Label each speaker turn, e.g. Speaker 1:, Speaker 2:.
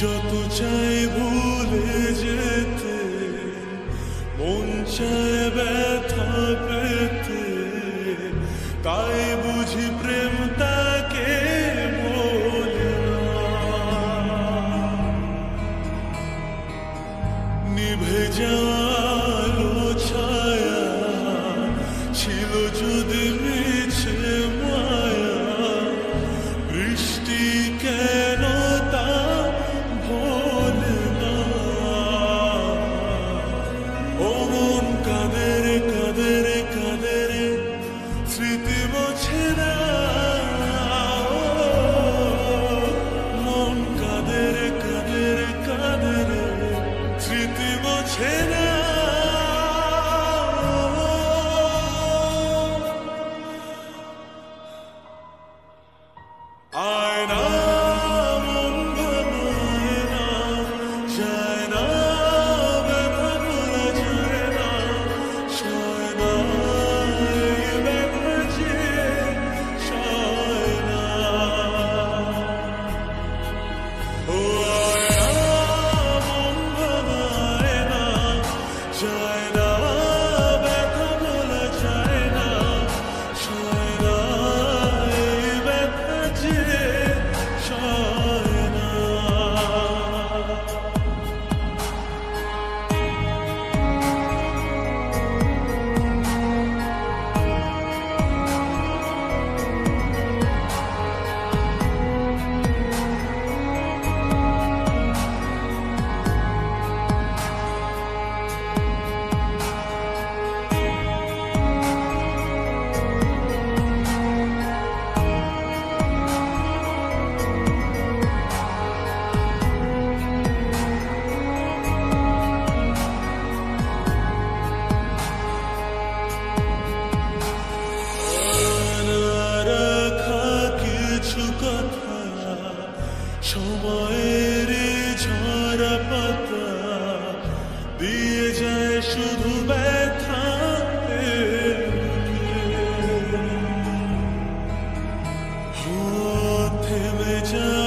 Speaker 1: যত চাই ভুলে যেতে, মন চায় ব্যথা পেতে, তাই বুঝি প্রেম তাকে বলে না। নিভে যাওয়ালো ছায়া ছিল যদি মিছে মায়া, বৃষ্টি কেন তা ভোলে না। ও মন কাঁদে রে কাঁদে রে কাঁদে রে, স্মৃতি মোছে না। মন কাঁদে রে কাঁদে রে কাঁদে রে, স্মৃতি মোছে না। আয়না মন ভাঙায় না, যায় না ব্যথা ভোলা যায় না, সয় না এই ব্যথা যে সয় না। ও আয়না মন ভাঙায় না, যায় না ব্যথা ভোলা যায় না, সয় না এই ব্যথা যে সয় না। সময়ের ঝরা পাতা দিয়ে যায় শুধু ব্যথা, থেমে যায়